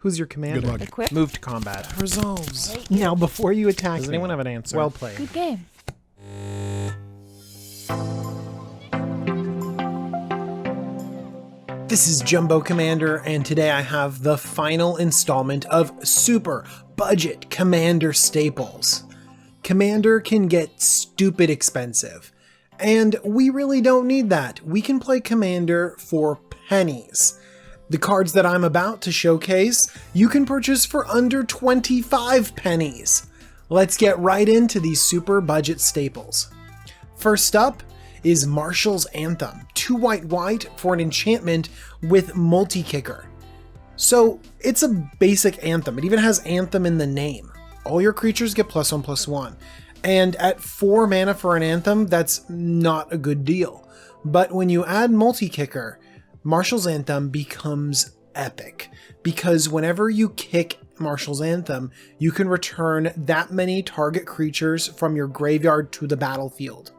Who's your commander? Good luck. Equip. Move to combat. Resolves. Now, before you attack Does me, anyone have an answer? well played. Good game. This is Jumbo Commander, and today I have the final installment of Super Budget Commander Staples. Commander can get stupid expensive, and we really don't need that. We can play Commander for pennies. The cards that I'm about to showcase, you can purchase for under 25 pennies. Let's get right into these super budget staples. First up is Martial's Anthem, 2 white for an enchantment with multi-kicker. So it's a basic Anthem, it even has Anthem in the name. All your creatures get +1/+1, and at 4 mana for an Anthem, that's not a good deal. But when you add multi-kicker, Martial's Anthem becomes epic, because whenever you kick Martial's Anthem, you can return that many target creatures from your graveyard to the battlefield.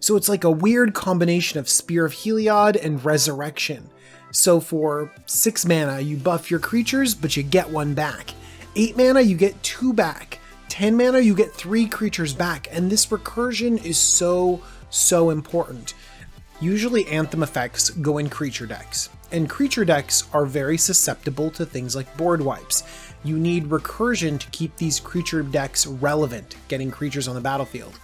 So it's like a weird combination of Spear of Heliod and Resurrection. So for 6 mana, you buff your creatures, but you get 1 back. 8 mana, you get 2 back. 10 mana, you get 3 creatures back. And this recursion is so important. Usually Anthem effects go in creature decks, and creature decks are very susceptible to things like board wipes. You need recursion to keep these creature decks relevant, getting creatures on the battlefield.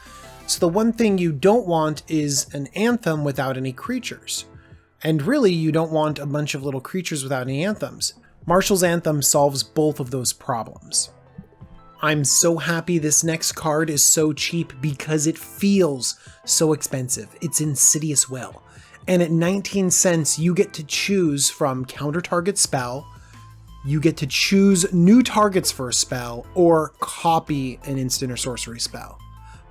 So the one thing you don't want is an Anthem without any creatures. And really, you don't want a bunch of little creatures without any Anthems. Martial's Anthem solves both of those problems. I'm so happy this next card is so cheap because it feels so expensive. It's Insidious Well. And at 19 cents, you get to choose from counter target spell, you get to choose new targets for a spell, or copy an instant or sorcery spell.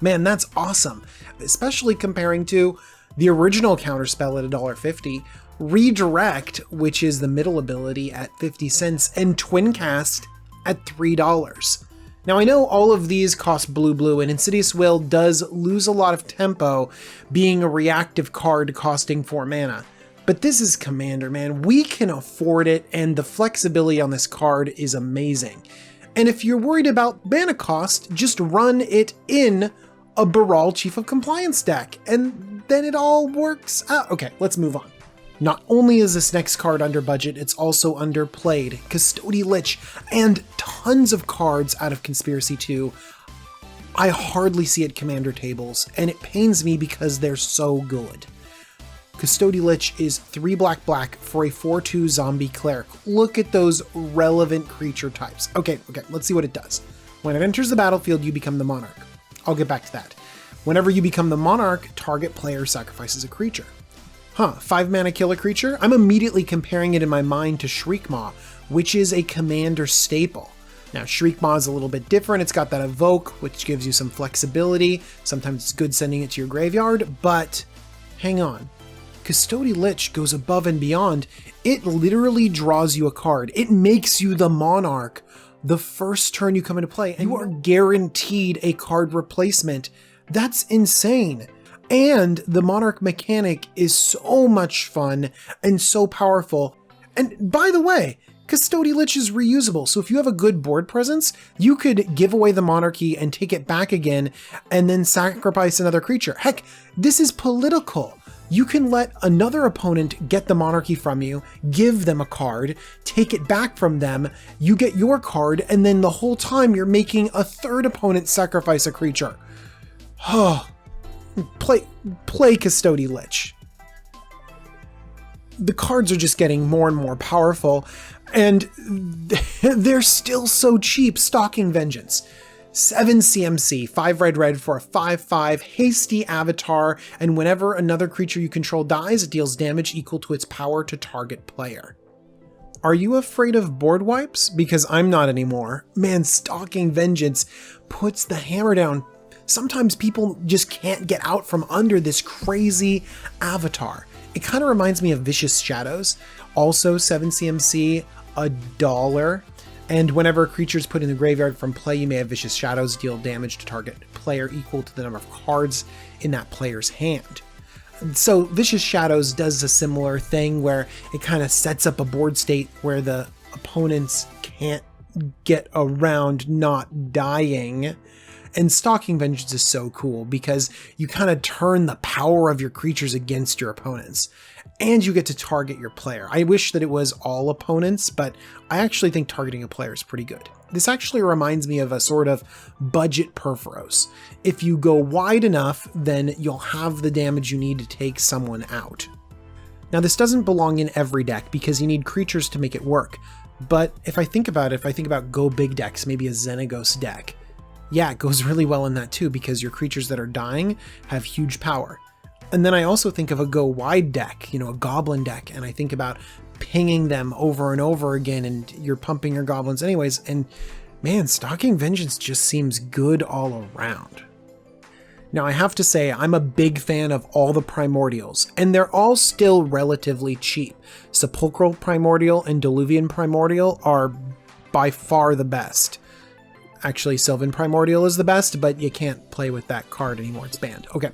Man, that's awesome, especially comparing to the original counterspell at $1.50, Redirect, which is the middle ability at 50 cents, and Twin Cast at $3. Now I know all of these cost blue, and Insidious Will does lose a lot of tempo being a reactive card costing 4 mana, but this is Commander, man. We can afford it, and the flexibility on this card is amazing. And if you're worried about mana cost, just run it in a Baral Chief of Compliance deck, and then it all works out. Okay, let's move on. Not only is this next card under budget, it's also underplayed. Custody Lich, and tons of cards out of Conspiracy 2. I hardly see at Commander tables, and it pains me because they're so good. Custody Lich is 3 black for a 4/2 zombie cleric. Look at those relevant creature types. Okay, let's see what it does. When it enters the battlefield, you become the Monarch. I'll get back to that. Whenever you become the Monarch, target player sacrifices a creature. 5 mana kill a creature? I'm immediately comparing it in my mind to Shriekmaw, which is a Commander staple. Now, Shriekmaw is a little bit different. It's got that evoke, which gives you some flexibility. Sometimes it's good sending it to your graveyard, but hang on. Custody Lich goes above and beyond. It literally draws you a card. It makes you the Monarch the first turn you come into play, and you are guaranteed a card replacement. That's insane. And the Monarch mechanic is so much fun and so powerful. And by the way, Custody Lich is reusable, so if you have a good board presence, you could give away the Monarchy and take it back again and then sacrifice another creature. Heck, this is political. You can let another opponent get the Monarchy from you, give them a card, take it back from them, you get your card, and then the whole time you're making a third opponent sacrifice a creature. Play Custody Lich. The cards are just getting more and more powerful, and they're still so cheap. Stalking Vengence. 7 CMC, 5 red for a 5/5 hasty avatar, and whenever another creature you control dies, it deals damage equal to its power to target player. Are you afraid of board wipes? Because I'm not anymore. Man, Stalking Vengence puts the hammer down. Sometimes people just can't get out from under this crazy avatar. It kind of reminds me of Vicious Shadows. Also 7 CMC, $1. And whenever a creature is put in the graveyard from play, you may have Vicious Shadows deal damage to target player equal to the number of cards in that player's hand. So Vicious Shadows does a similar thing where it kind of sets up a board state where the opponents can't get around not dying. And Stalking Vengeance is so cool because you kind of turn the power of your creatures against your opponents. And you get to target your player. I wish that it was all opponents, but I actually think targeting a player is pretty good. This actually reminds me of a sort of budget Perforos. If you go wide enough, then you'll have the damage you need to take someone out. Now this doesn't belong in every deck because you need creatures to make it work. But if I think about it, if I think about go big decks, maybe a Xenagos deck, yeah, it goes really well in that too because your creatures that are dying have huge power. And then I also think of a go wide deck, a goblin deck, and I think about pinging them over and over again, and you're pumping your goblins anyways, and man, Stalking Vengeance just seems good all around. Now I have to say, I'm a big fan of all the Primordials, and they're all still relatively cheap. Sepulchral Primordial and Diluvian Primordial are by far the best. Actually, Sylvan Primordial is the best, but you can't play with that card anymore, it's banned. Okay.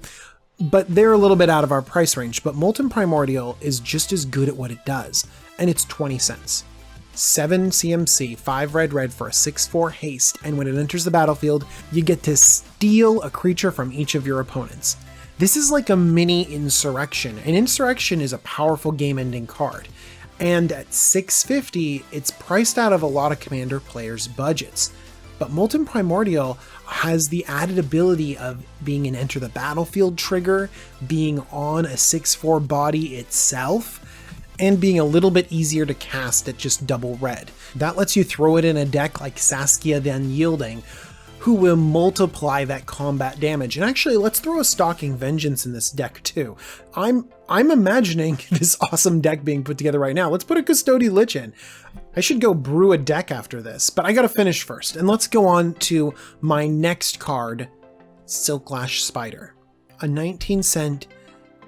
But they're a little bit out of our price range, but Molten Primordial is just as good at what it does, and it's 20 cents. 7 CMC, 5 red for a 6/4 haste, and when it enters the battlefield, you get to steal a creature from each of your opponents. This is like a mini Insurrection, and Insurrection is a powerful game-ending card. And at $6.50, it's priced out of a lot of Commander players' budgets. But Molten Primordial has the added ability of being an enter the battlefield trigger, being on a 6/4 body itself, and being a little bit easier to cast at just double red. That lets you throw it in a deck like Saskia the Unyielding, who will multiply that combat damage. And actually, let's throw a Stalking Vengeance in this deck too. I'm imagining this awesome deck being put together right now. Let's put a Custody Lich in. I should go brew a deck after this, but I gotta finish first. And let's go on to my next card, Silklash Spider. A 19-cent,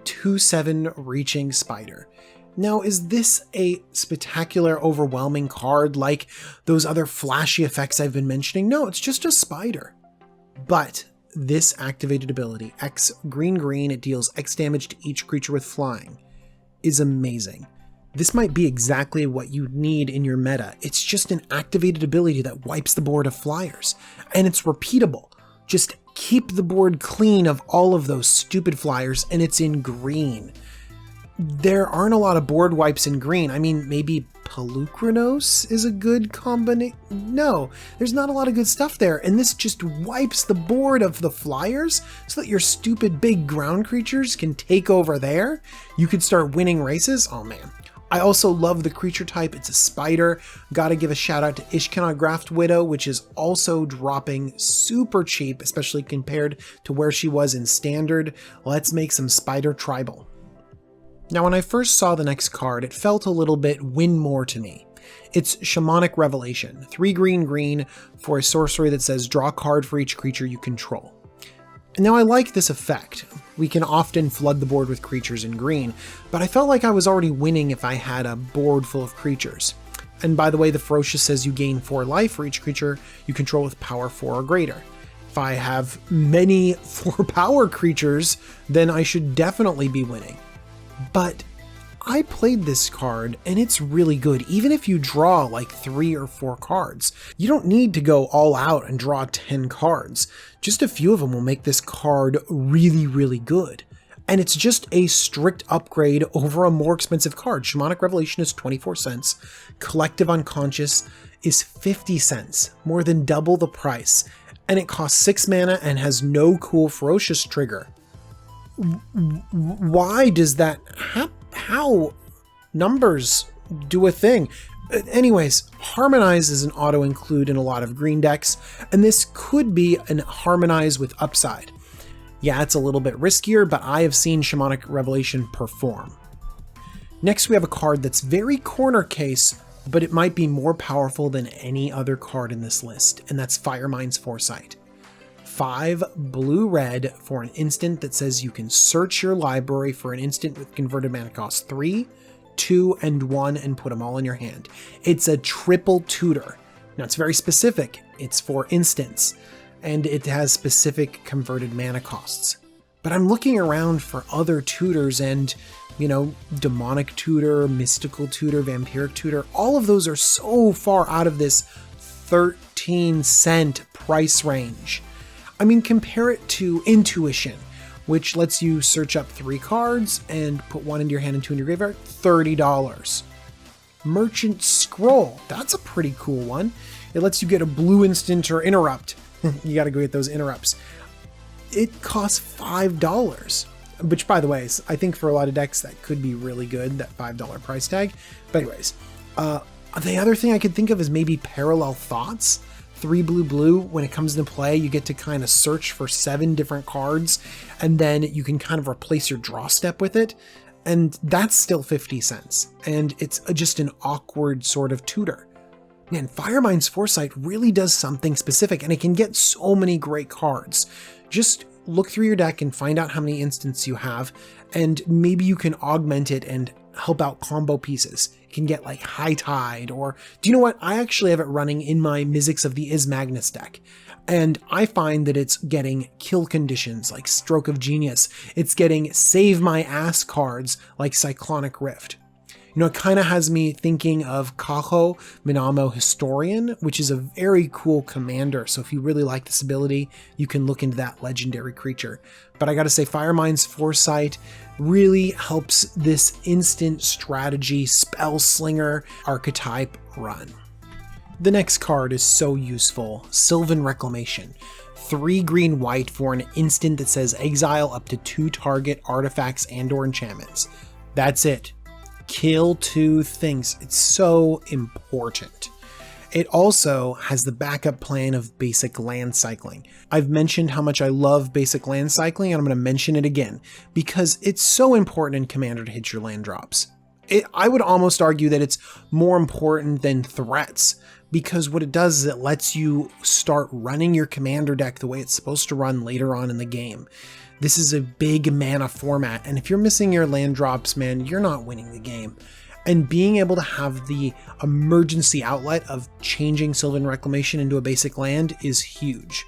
2/7 reaching spider. Now, is this a spectacular, overwhelming card like those other flashy effects I've been mentioning? No, it's just a spider. But this activated ability, X green, it deals X damage to each creature with flying, is amazing. This might be exactly what you need in your meta. It's just an activated ability that wipes the board of flyers, and it's repeatable. Just keep the board clean of all of those stupid flyers, and it's in green. There aren't a lot of board wipes in green. I mean, maybe Pelucranos is a good combination. No, there's not a lot of good stuff there. And this just wipes the board of the flyers so that your stupid big ground creatures can take over there. You could start winning races. Oh man. I also love the creature type. It's a spider. Gotta give a shout out to Ishkanah Widow, which is also dropping super cheap, especially compared to where she was in standard. Let's make some spider tribal. Now, when I first saw the next card, it felt a little bit win more to me. It's Shamanic Revelation, 3 green for a sorcery that says draw a card for each creature you control. And now I like this effect. We can often flood the board with creatures in green, but I felt like I was already winning if I had a board full of creatures. And by the way, the Ferocious says you gain 4 life for each creature you control with power 4 or greater. If I have many 4 power creatures, then I should definitely be winning. But I played this card and it's really good, even if you draw like 3 or 4 cards. You don't need to go all out and draw 10 cards. Just a few of them will make this card really, really good. And it's just a strict upgrade over a more expensive card. Shamanic Revelation is 24 cents. Collective Unconscious is 50 cents, more than double the price. And it costs 6 mana and has no cool Ferocious trigger. Why does that how numbers do a thing? Anyways, Harmonize is an auto include in a lot of green decks, and this could be an Harmonize with upside. Yeah, it's a little bit riskier, but I have seen Shamanic Revelation perform. Next, we have a card that's very corner case, but it might be more powerful than any other card in this list, and that's Firemind's Foresight. 5 blue-red for an instant that says you can search your library for an instant with converted mana cost 3, 2, and 1 and put them all in your hand. It's a triple tutor. Now it's very specific. It's for instants, and it has specific converted mana costs. But I'm looking around for other tutors, and You know, demonic tutor, mystical tutor, vampiric tutor, all of those are so far out of this 13-cent price range. I mean, compare it to Intuition, which lets you search up 3 cards and put 1 into your hand and 2 in your graveyard, $30. Merchant Scroll, that's a pretty cool one. It lets you get a blue instant or interrupt. You gotta go get those interrupts. It costs $5. Which, by the way, I think for a lot of decks that could be really good, that $5 price tag. But anyways, the other thing I could think of is maybe Parallel Thoughts. 3 blue, when it comes into play, you get to kind of search for 7 different cards, and then you can kind of replace your draw step with it. And that's still 50 cents. And it's just an awkward sort of tutor. Man, Firemind's Foresight really does something specific, and it can get so many great cards. Just look through your deck and find out how many instants you have, and maybe you can augment it and help out combo pieces. It can get like High Tide, or do you know what? I actually have it running in my Mizzix of the Magnus deck, and I find that it's getting kill conditions like Stroke of Genius. It's getting save my ass cards like Cyclonic Rift. You know, it kind of has me thinking of Kaho Minamo Historian, which is a very cool commander. So if you really like this ability, you can look into that legendary creature. But I gotta say, Firemind's Foresight really helps this instant strategy spell slinger archetype run. The next card is so useful, Sylvan Reclamation. 3 green-white for an instant that says exile up to 2 target artifacts and/or enchantments. That's it. Kill 2 things. It's so important. It also has the backup plan of basic land cycling. I've mentioned how much I love basic land cycling, and I'm going to mention it again because it's so important in Commander to hit your land drops. I would almost argue that it's more important than threats, because what it does is it lets you start running your Commander deck the way it's supposed to run later on in the game. This is a big mana format, and if you're missing your land drops, man, you're not winning the game. And being able to have the emergency outlet of changing Sylvan Reclamation into a basic land is huge.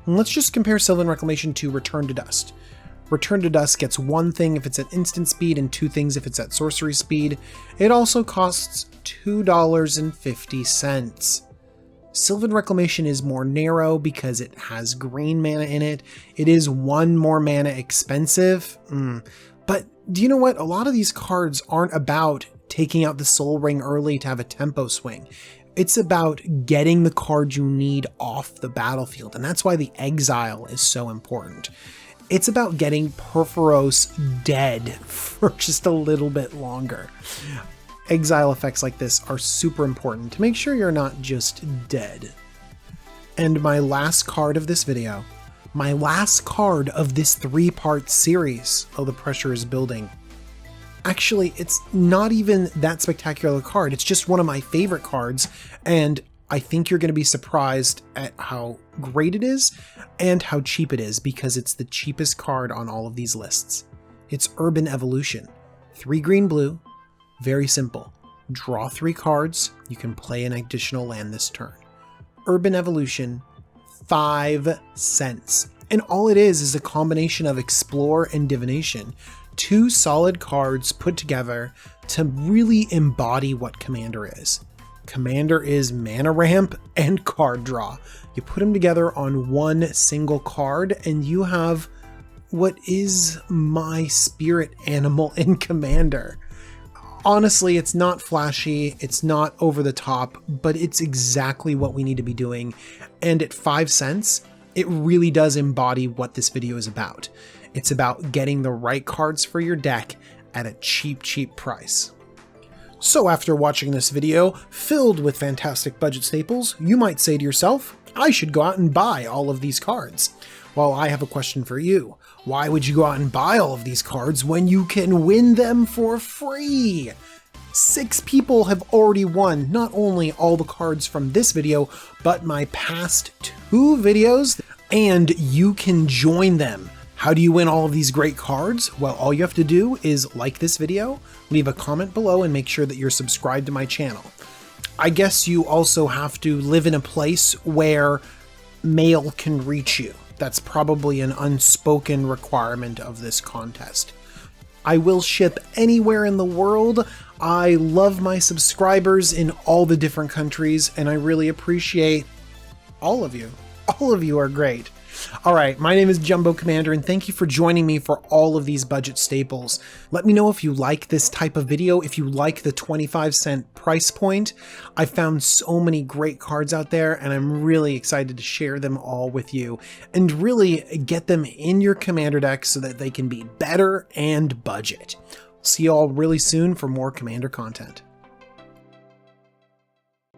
And let's just compare Sylvan Reclamation to Return to Dust. Return to Dust gets 1 thing if it's at instant speed and 2 things if it's at sorcery speed. It also costs $2.50. Sylvan Reclamation is more narrow because it has green mana in it. It is 1 more mana expensive. But do you know what? A lot of these cards aren't about taking out the Soul Ring early to have a tempo swing. It's about getting the card you need off the battlefield, and that's why the exile is so important. It's about getting Perforos dead for just a little bit longer. Exile effects like this are super important to make sure you're not just dead. And my last card of this video, my last card of this 3-part series, oh, the pressure is building. Actually, it's not even that spectacular card. It's just one of my favorite cards, and I think you're going to be surprised at how great it is and how cheap it is, because it's the cheapest card on all of these lists. It's Urban Evolution. 3 green blue. Very simple. Draw 3 cards. You can play an additional land this turn. Urban Evolution, 5 cents. And all it is a combination of Explore and Divination. 2 solid cards put together to really embody what Commander is. Commander is mana ramp and card draw. You put them together on 1 single card and you have what is my spirit animal in Commander. Honestly, it's not flashy, it's not over the top, but it's exactly what we need to be doing. And at 5 cents, it really does embody what this video is about. It's about getting the right cards for your deck at a cheap, cheap price. So after watching this video filled with fantastic budget staples, you might say to yourself, I should go out and buy all of these cards. Well, I have a question for you. Why would you go out and buy all of these cards when you can win them for free? 6 people have already won not only all the cards from this video, but my past 2 videos, and you can join them. How do you win all of these great cards? Well, all you have to do is like this video, leave a comment below, and make sure that you're subscribed to my channel. I guess you also have to live in a place where mail can reach you. That's probably an unspoken requirement of this contest. I will ship anywhere in the world. I love my subscribers in all the different countries, and I really appreciate all of you. All of you are great. All right, my name is Jumbo Commander, and thank you for joining me for all of these budget staples. Let me know if you like this type of video, if you like the 25-cent price point. I found so many great cards out there, and I'm really excited to share them all with you and really get them in your Commander deck so that they can be better and budget. See you all really soon for more Commander content.